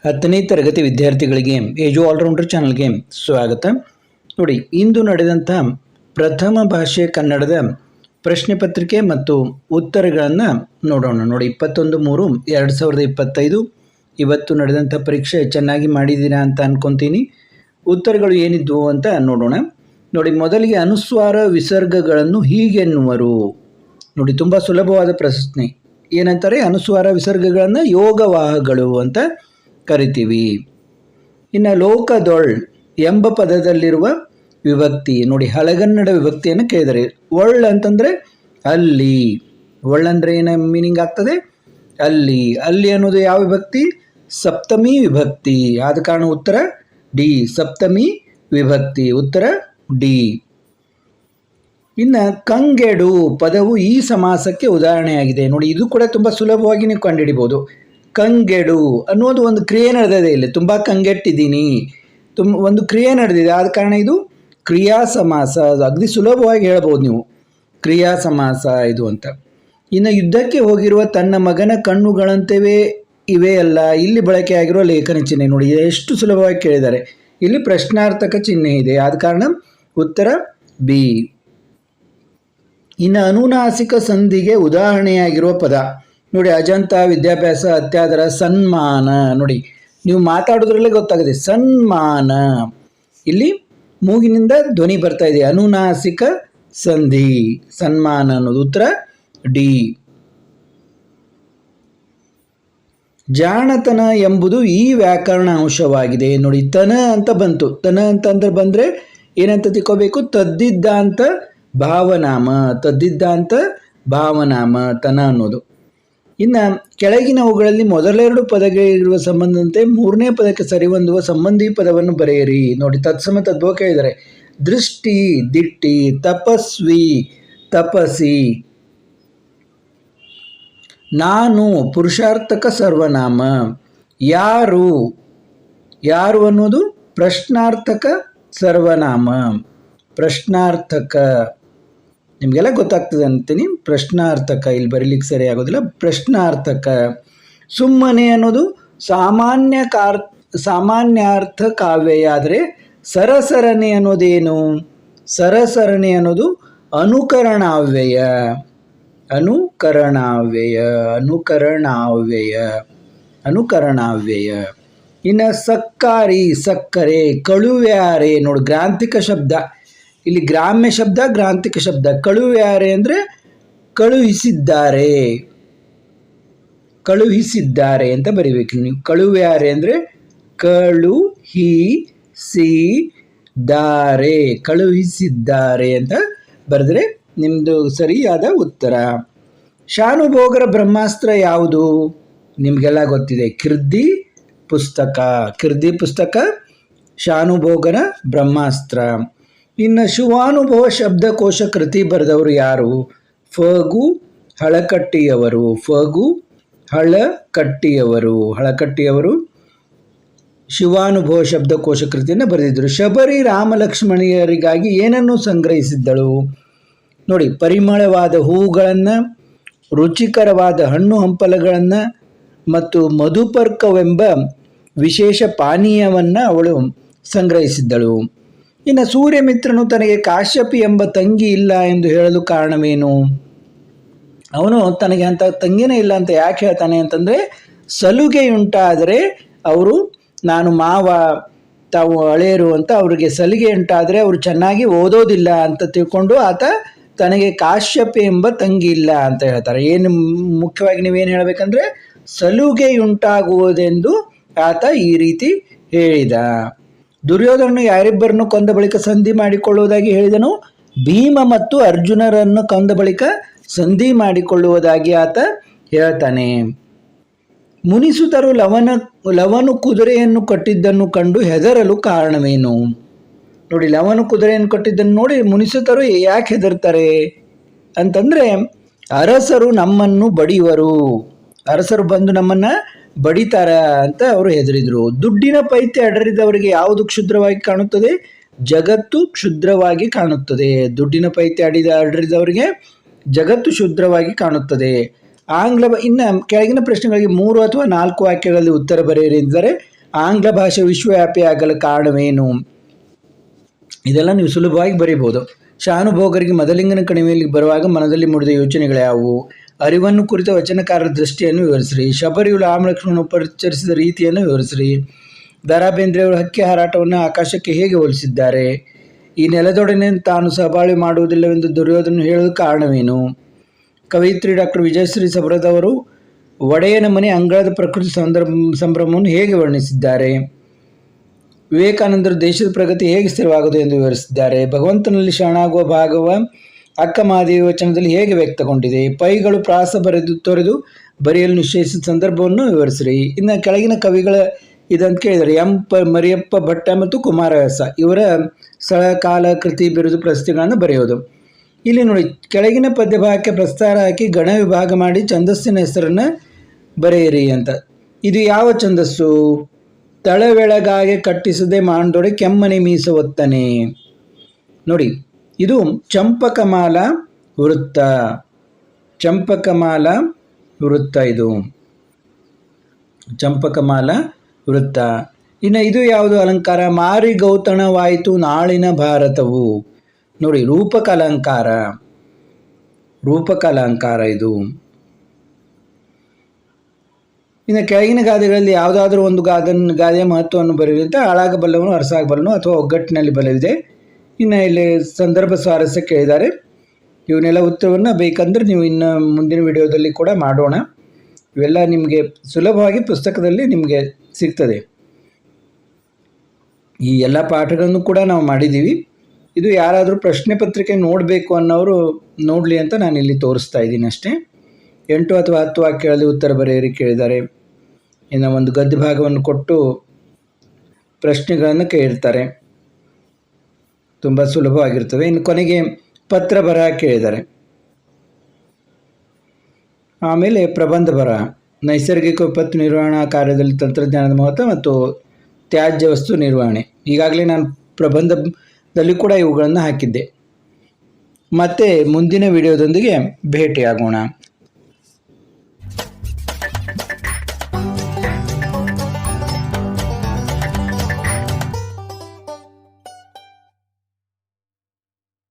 10ನೇ ತರಗತಿ ವಿದ್ಯಾರ್ಥಿಗಳಿಗೆ age allrounder ಚಾನಲ್ಗೆ ಸ್ವಾಗತ. ನೋಡಿ, ಇಂದು ನಡೆದಂಥ ಪ್ರಥಮ ಭಾಷೆ ಕನ್ನಡದ ಪ್ರಶ್ನೆ ಪತ್ರಿಕೆ ಮತ್ತು ಉತ್ತರಗಳನ್ನು ನೋಡೋಣ. ನೋಡಿ, 21/3/2025 ಇವತ್ತು ನಡೆದಂಥ ಪರೀಕ್ಷೆ ಚೆನ್ನಾಗಿ ಮಾಡಿದ್ದೀರಾ ಅಂತ ಅಂದ್ಕೊತೀನಿ. ಉತ್ತರಗಳು ಏನಿದ್ವು ಅಂತ ನೋಡೋಣ. ನೋಡಿ, ಮೊದಲಿಗೆ ಅನುಸ್ವಾರ ವಿಸರ್ಗಗಳನ್ನು ಹೀಗೆನ್ನುವರು. ನೋಡಿ, ತುಂಬ ಸುಲಭವಾದ ಪ್ರಶ್ನೆ. ಏನಂತಾರೆ? ಅನುಸ್ವಾರ ವಿಸರ್ಗಗಳನ್ನು ಯೋಗವಾಹಗಳು ಅಂತ ಕರಿತೀವಿ. ಇನ್ನು ಲೋಕದೊಳ್ ಎಂಬ ಪದದಲ್ಲಿರುವ ವಿಭಕ್ತಿ. ನೋಡಿ, ಹಳಗನ್ನಡ ವಿಭಕ್ತಿಯನ್ನು ಕೇಳಿದರೆ ಒಳ್ ಅಂತಂದರೆ ಅಲ್ಲಿ. ಒಳ್ಳಂದರೆ ಏನು ಮೀನಿಂಗ್ ಆಗ್ತದೆ? ಅಲ್ಲಿ. ಅಲ್ಲಿ ಅನ್ನೋದು ಯಾವ ವಿಭಕ್ತಿ? ಸಪ್ತಮಿ ವಿಭಕ್ತಿ. ಆದ ಕಾರಣ ಉತ್ತರ ಡಿ, ಸಪ್ತಮಿ ವಿಭಕ್ತಿ. ಉತ್ತರ ಡಿ. ಇನ್ನು ಕಂಗೆಡು ಪದವು ಈ ಸಮಾಸಕ್ಕೆ ಉದಾಹರಣೆಯಾಗಿದೆ. ನೋಡಿ, ಇದು ಕೂಡ ತುಂಬ ಸುಲಭವಾಗಿ ನೀವು ಕಂಡುಹಿಡಿಬೋದು. ಕಂಗೆಡು ಅನ್ನೋದು ಒಂದು ಕ್ರಿಯೆ ನಡೆದಿದೆ. ಇಲ್ಲಿ ತುಂಬ ಕಂಗೆಟ್ಟಿದ್ದೀನಿ, ಒಂದು ಕ್ರಿಯೆ ನಡೆದಿದೆ, ಆದ ಕಾರಣ ಇದು ಕ್ರಿಯಾ ಸಮಾಸ. ಅಗದಿ ಸುಲಭವಾಗಿ ಹೇಳ್ಬೋದು ನೀವು, ಕ್ರಿಯಾ ಸಮಾಸ ಇದು ಅಂತ. ಇನ್ನು ಯುದ್ಧಕ್ಕೆ ಹೋಗಿರುವ ತನ್ನ ಮಗನ ಕಣ್ಣುಗಳಂತೆವೇ ಇವೆ ಅಲ್ಲ, ಇಲ್ಲಿ ಬಳಕೆಯಾಗಿರುವ ಲೇಖನ ಚಿಹ್ನೆ. ನೋಡಿ, ಎಷ್ಟು ಸುಲಭವಾಗಿ ಕೇಳಿದ್ದಾರೆ. ಇಲ್ಲಿ ಪ್ರಶ್ನಾರ್ಥಕ ಚಿಹ್ನೆ ಇದೆ, ಆದ ಕಾರಣ ಉತ್ತರ ಬಿ. ಇನ್ನು ಅನುನಾಸಿಕ ಸಂಧಿಗೆ ಉದಾಹರಣೆಯಾಗಿರುವ ಪದ. ನೋಡಿ, ಅಜಂತ, ವಿದ್ಯಾಭ್ಯಾಸ, ಅತ್ಯಾದರ, ಸನ್ಮಾನ. ನೋಡಿ, ನೀವು ಮಾತಾಡೋದ್ರಲ್ಲೇ ಗೊತ್ತಾಗುತ್ತೆ ಸನ್ಮಾನ. ಇಲ್ಲಿ ಮೂಗಿನಿಂದ ಧ್ವನಿ ಬರ್ತಾ ಇದೆ, ಅನುನಾಸಿಕ ಸಂಧಿ, ಸನ್ಮಾನ ಅನ್ನೋದು. ಉತ್ತರ ಡಿ. ಜಾಣತನ ಎಂಬುದು ಈ ವ್ಯಾಕರಣ ಅಂಶವಾಗಿದೆ. ನೋಡಿ, ತನ ಅಂತ ಬಂತು. ತನ ಅಂತಂದ್ರೆ ಬಂದರೆ ಏನಂತ ತಿಳ್ಕೋಬೇಕು? ತದ್ದಿದ್ದಾಂತ ಭಾವನಾಮ. ತದ್ದಿದ್ದಾಂತ ಭಾವನಾಮ ತನ ಅನ್ನೋದು. ಇನ್ನು ಕೆಳಗಿನವುಗಳಲ್ಲಿ ಮೊದಲೆರಡು ಪದಗಳಿರುವ ಸಂಬಂಧದಂತೆ ಮೂರನೇ ಪದಕ್ಕೆ ಸರಿಹೊಂದುವ ಸಂಬಂಧಿ ಪದವನ್ನು ಬರೆಯಿರಿ. ನೋಡಿ, ತತ್ಸಮ ತದ್ಭವ ಕೇಳಿದರೆ ದೃಷ್ಟಿ, ದಿಟ್ಟಿ, ತಪಸ್ವಿ, ತಪಸಿ. ನಾನು ಪುರುಷಾರ್ಥಕ ಸರ್ವನಾಮ. ಯಾರು, ಯಾರು ಅನ್ನೋದು ಪ್ರಶ್ನಾರ್ಥಕ ಸರ್ವನಾಮ. ಪ್ರಶ್ನಾರ್ಥಕ ನಿಮಗೆಲ್ಲ ಗೊತ್ತಾಗ್ತದೆ ಅಂತೀನಿ. ಪ್ರಶ್ನಾರ್ಥಕ ಇಲ್ಲಿ ಬರೀಲಿಕ್ಕೆ ಸರಿ ಆಗೋದಿಲ್ಲ, ಪ್ರಶ್ನಾರ್ಥಕ. ಸುಮ್ಮನೆ ಅನ್ನೋದು ಸಾಮಾನ್ಯಾರ್ಥ ಕಾವ್ಯ. ಆದರೆ ಸರಸರಣೆ ಅನ್ನೋದೇನು? ಸರಸರಣೆ ಅನ್ನೋದು ಅನುಕರಣಾವ್ಯಯ. ಅನುಕರಣಾವ್ಯಯ, ಅನುಕರಣಾವ್ಯಯ, ಅನುಕರಣಾವ್ಯಯ. ಇನ್ನು ಸಕ್ಕಾರಿ, ಸಕ್ಕರೆ, ಕಳುವ್ಯಾರೆ. ನೋಡಿ, ಗ್ರಾಂಥಿಕ ಶಬ್ದ. ಇಲ್ಲಿ ಗ್ರಾಮ್ಯ ಶಬ್ದ, ಗ್ರಾಂಥಿಕ ಶಬ್ದ. ಕಳುವ್ಯಾರೆ ಅಂದರೆ ಕಳುಹಿಸಿದ್ದಾರೆ, ಕಳುಹಿಸಿದ್ದಾರೆ ಅಂತ ಬರಿಬೇಕು ನೀವು. ಕಳುವ್ಯಾರೆ ಅಂದರೆ ಕಳುಹಿಸಿದ್ದಾರೆ, ಕಳುಹಿಸಿದ್ದಾರೆ ಅಂತ ಬರೆದ್ರೆ ನಿಮ್ಮದು ಸರಿಯಾದ ಉತ್ತರ. ಶಾನುಭೋಗರ ಬ್ರಹ್ಮಾಸ್ತ್ರ ಯಾವುದು? ನಿಮಗೆಲ್ಲ ಗೊತ್ತಿದೆ, ಕೀರ್ತಿ ಪುಸ್ತಕ. ಕೀರ್ತಿ ಪುಸ್ತಕ ಶಾನುಭೋಗರ ಬ್ರಹ್ಮಾಸ್ತ್ರ. ಇನ್ನು ಶಿವಾನುಭವ ಶಬ್ದಕೋಶ ಕೃತಿ ಬರೆದವರು ಯಾರು? ಫಗು ಹಳಕಟ್ಟಿಯವರು. ಫಗು ಹಳಕಟ್ಟಿಯವರು. ಹಳಕಟ್ಟಿಯವರು ಶಿವಾನುಭವ ಶಬ್ದಕೋಶ ಕೃತಿಯನ್ನು ಬರೆದಿದ್ದರು. ಶಬರಿ ರಾಮಲಕ್ಷ್ಮಣಿಯರಿಗಾಗಿ ಏನನ್ನು ಸಂಗ್ರಹಿಸಿದ್ದಳು? ನೋಡಿ, ಪರಿಮಳವಾದ ಹೂಗಳನ್ನು, ರುಚಿಕರವಾದ ಹಣ್ಣು ಹಂಪಲುಗಳನ್ನು ಮತ್ತು ಮಧುಪರ್ಕವೆಂಬ ವಿಶೇಷ ಪಾನೀಯವನ್ನು ಅವಳು ಸಂಗ್ರಹಿಸಿದ್ದಳು. ಇನ್ನು ಸೂರ್ಯಮಿತ್ರನು ತನಗೆ ಕಾಶ್ಯಪಿ ಎಂಬ ತಂಗಿ ಇಲ್ಲ ಎಂದು ಹೇಳಲು ಕಾರಣವೇನು? ಅವನು ತನಗೆ ಅಂತ ತಂಗಿನೇ ಇಲ್ಲ ಅಂತ ಯಾಕೆ ಹೇಳ್ತಾನೆ ಅಂತಂದರೆ, ಸಲುಗೆಯುಂಟಾದರೆ ಅವರು, ನಾನು ಮಾವ, ತಾವು ಹಳೆಯರು ಅಂತ ಅವರಿಗೆ ಸಲಿಗೆ ಉಂಟಾದರೆ ಅವರು ಚೆನ್ನಾಗಿ ಓದೋದಿಲ್ಲ ಅಂತ ತಿಳ್ಕೊಂಡು ಆತ ತನಗೆ ಕಾಶ್ಯಪಿ ಎಂಬ ತಂಗಿ ಇಲ್ಲ ಅಂತ ಹೇಳ್ತಾರೆ. ಏನು ಮುಖ್ಯವಾಗಿ ನೀವೇನು ಹೇಳಬೇಕಂದ್ರೆ, ಸಲುಗೆಯುಂಟಾಗುವುದೆಂದು ಆತ ಈ ರೀತಿ ಹೇಳಿದ. ದುರ್ಯೋಧನನು ಯಾರಿಬ್ಬರನ್ನು ಕೊಂದ ಬಳಿಕ ಸಂಧಿ ಮಾಡಿಕೊಳ್ಳುವುದಾಗಿ ಹೇಳಿದನು? ಭೀಮ ಮತ್ತು ಅರ್ಜುನರನ್ನು ಕೊಂದ ಬಳಿಕ ಸಂಧಿ ಮಾಡಿಕೊಳ್ಳುವುದಾಗಿ ಆತ ಹೇಳ್ತಾನೆ. ಮುನಿಸುತರು ಲವನು ಕುದುರೆಯನ್ನು ಕಟ್ಟಿದ್ದನ್ನು ಕಂಡು ಹೆದರಲು ಕಾರಣವೇನು? ನೋಡಿ, ಲವನು ಕುದುರೆಯನ್ನು ಕಟ್ಟಿದ್ದನ್ನು ನೋಡಿ ಮುನಿಸುತರು ಯಾಕೆ ಹೆದರ್ತಾರೆ ಅಂತಂದರೆ, ಅರಸರು ನಮ್ಮನ್ನು ಬಡಿಯುವರು, ಅರಸರು ಬಂದು ನಮ್ಮನ್ನು ಬಡಿತಾರ ಅಂತ ಅವರು ಹೆದರಿದರು. ದುಡ್ಡಿನ ಪೈತೆ ಅಡರಿದವರಿಗೆ ಯಾವುದು ಕ್ಷುದ್ರವಾಗಿ ಕಾಣುತ್ತದೆ? ಜಗತ್ತು ಕ್ಷುದ್ರವಾಗಿ ಕಾಣುತ್ತದೆ. ದುಡ್ಡಿನ ಪೈತೆ ಅಡರಿದವರಿಗೆ ಜಗತ್ತು ಕ್ಷುದ್ರವಾಗಿ ಕಾಣುತ್ತದೆ. ಇನ್ನು ಕೆಳಗಿನ ಪ್ರಶ್ನೆಗಳಿಗೆ 3 ಅಥವಾ 4 ವಾಕ್ಯಗಳಲ್ಲಿ ಉತ್ತರ ಬರೆಯಿರಿ ಎಂದರೆ, ಆಂಗ್ಲ ಭಾಷೆ ವಿಶ್ವವ್ಯಾಪಿ ಆಗಲು ಕಾರಣವೇನು? ಇದೆಲ್ಲ ನೀವು ಸುಲಭವಾಗಿ ಬರೀಬೋದು. ಶಾನುಭೋಗರಿಗೆ ಮದಲಿಂಗನ ಕಣಿವೆಯಲ್ಲಿ ಬರುವಾಗ ಮನದಲ್ಲಿ ಮೂಡಿದ ಯೋಚನೆಗಳ್ಯಾವುವು? ಅರಿವನ್ನು ಕುರಿತ ವಚನಕಾರರ ದೃಷ್ಟಿಯನ್ನು ವಿವರಿಸ್ರಿ. ಶಬರಿಯು ರಾಮಲಕ್ಷ್ಮಣನು ಪರಿಚರಿಸಿದ ರೀತಿಯನ್ನು ವಿವರಿಸ್ರಿ. ದ ರಾ ಬೇಂದ್ರೆಯವರು ಹಕ್ಕಿ ಹಾರಾಟವನ್ನು ಆಕಾಶಕ್ಕೆ ಹೇಗೆ ಹೋಲಿಸಿದ್ದಾರೆ? ಈ ನೆಲದೊಡನೆ ತಾನು ಸಹಬಾಳ್ವೆ ಮಾಡುವುದಿಲ್ಲವೆಂದು ದುರ್ಯೋಧನ ಹೇಳಲು ಕಾರಣವೇನು? ಕವಯಿತ್ರಿ ಡಾಕ್ಟರ್ ವಿಜಯಶ್ರೀ ಸಬರದವರು ಒಡೆಯನ ಮನೆ ಅಂಗಳದ ಪ್ರಕೃತಿ ಸಂಭ್ರಮವನ್ನು ಹೇಗೆ ವರ್ಣಿಸಿದ್ದಾರೆ? ವಿವೇಕಾನಂದರು ದೇಶದ ಪ್ರಗತಿ ಹೇಗೆ ಸ್ಥಿರವಾಗುವುದು ಎಂದು ವಿವರಿಸಿದ್ದಾರೆ? ಭಗವಂತನಲ್ಲಿ ಶರಣಾಗುವ ಭಾಗವ ಅಕ್ಕ ಮಹಾದೇವಿ ವಚನದಲ್ಲಿ ಹೇಗೆ ವ್ಯಕ್ತಗೊಂಡಿದೆ? ಪೈಗಳು ಪ್ರಾಸ ತೊರೆದು ಬರೆಯಲು ನಿಶ್ಚಯಿಸಿದ ಸಂದರ್ಭವನ್ನು ವಿವರಿಸಿರಿ. ಇನ್ನು ಕೆಳಗಿನ ಕವಿಗಳ ಇದಂತ ಕೇಳಿದರೆ ಮರಿಯಪ್ಪ ಭಟ್ಟ ಮತ್ತು ಕುಮಾರವ್ಯಾಸ ಇವರ ಸ್ಥಳ, ಕಾಲ, ಕೃತಿ, ಬಿರುದು, ಪ್ರಶಸ್ತಿಗಳನ್ನು ಬರೆಯೋದು. ಇಲ್ಲಿ ನೋಡಿ, ಕೆಳಗಿನ ಪದ್ಯಭಾಗಕ್ಕೆ ಪ್ರಸ್ತಾರ ಹಾಕಿ ಗಣ ವಿಭಾಗ ಮಾಡಿ ಛಂದಸ್ಸಿನ ಹೆಸರನ್ನು ಬರೆಯಿರಿ ಅಂತ. ಇದು ಯಾವ ಛಂದಸ್ಸು? ತಳವೆಳಗಾಗೆ ಕಟ್ಟಿಸದೆ ಮಾಂಡೊಡೆ ಕೆಮ್ಮನೆ ಮೀಸ ಒತ್ತನೆ. ನೋಡಿ, ಇದು ಚಂಪಕಮಾಲ ವೃತ್ತ. ಚಂಪಕಮಾಲ ವೃತ್ತ ಇದು ಚಂಪಕಮಾಲ ವೃತ್ತ. ಇನ್ನು ಇದು ಯಾವುದು ಅಲಂಕಾರ? ಮಾರಿ ಗೌತಣವಾಯಿತು ನಾಳಿನ ಭಾರತವು. ನೋಡಿ, ರೂಪಕ ಅಲಂಕಾರ. ರೂಪಕ ಅಲಂಕಾರ ಇದು. ಇನ್ನು ಕೆಳಗಿನ ಗಾದೆಗಳಲ್ಲಿ ಯಾವುದಾದ್ರೂ ಒಂದು ಗಾದೆಯ ಮಹತ್ವವನ್ನು ಬರೆಯುವಂತೆ ಹಾಳಾಗಬಲ್ಲವನು ಅರಸಾಗಬಲ್ಲನು ಅಥವಾ ಒಗ್ಗಟ್ಟಿನಲ್ಲಿ ಬಲವಿದೆ. ಇನ್ನು ಇಲ್ಲಿ ಸಂದರ್ಭ ಸ್ವಾರಸ್ಯ ಕೇಳಿದ್ದಾರೆ. ಇವನ್ನೆಲ್ಲ ಉತ್ತರವನ್ನು ಬೇಕಂದ್ರೆ ನೀವು ಇನ್ನು ಮುಂದಿನ ವಿಡಿಯೋದಲ್ಲಿ ಕೂಡ ಮಾಡೋಣ. ಇವೆಲ್ಲ ನಿಮಗೆ ಸುಲಭವಾಗಿ ಪುಸ್ತಕದಲ್ಲಿ ನಿಮಗೆ ಸಿಗ್ತದೆ. ಈ ಎಲ್ಲ ಪಾಠಗಳನ್ನು ಕೂಡ ನಾವು ಮಾಡಿದ್ದೀವಿ. ಇದು ಯಾರಾದರೂ ಪ್ರಶ್ನೆ ಪತ್ರಿಕೆ ನೋಡಬೇಕು ಅನ್ನೋರು ನೋಡಲಿ ಅಂತ ನಾನು ಇಲ್ಲಿ ತೋರಿಸ್ತಾ ಇದ್ದೀನಿ ಅಷ್ಟೇ. 8 ಅಥವಾ 10 ವಾಕ್ಯಗಳಲ್ಲಿ ಉತ್ತರ ಬರೆಯಿರಿ ಕೇಳಿದ್ದಾರೆ. ಇನ್ನು ಒಂದು ಗದ್ಯ ಭಾಗವನ್ನು ಕೊಟ್ಟು ಪ್ರಶ್ನೆಗಳನ್ನು ಕೇಳಿರ್ತಾರೆ. ತುಂಬ ಸುಲಭವಾಗಿರ್ತವೆ. ಇನ್ನು ಕೊನೆಗೆ ಪತ್ರ ಬರಹ ಕೇಳಿದ್ದಾರೆ. ಆಮೇಲೆ ಪ್ರಬಂಧ ಬರಹ, ನೈಸರ್ಗಿಕ ವಿಪತ್ತು ನಿರ್ವಹಣಾ ಕಾರ್ಯದಲ್ಲಿ ತಂತ್ರಜ್ಞಾನದ ಮಹತ್ವ ಮತ್ತು ತ್ಯಾಜ್ಯ ವಸ್ತು ನಿರ್ವಹಣೆ. ಈಗಾಗಲೇ ನಾನು ಪ್ರಬಂಧದಲ್ಲಿ ಕೂಡ ಇವುಗಳನ್ನು ಹಾಕಿದ್ದೆ. ಮತ್ತೆ ಮುಂದಿನ ವಿಡಿಯೋದೊಂದಿಗೆ ಭೇಟಿಯಾಗೋಣ.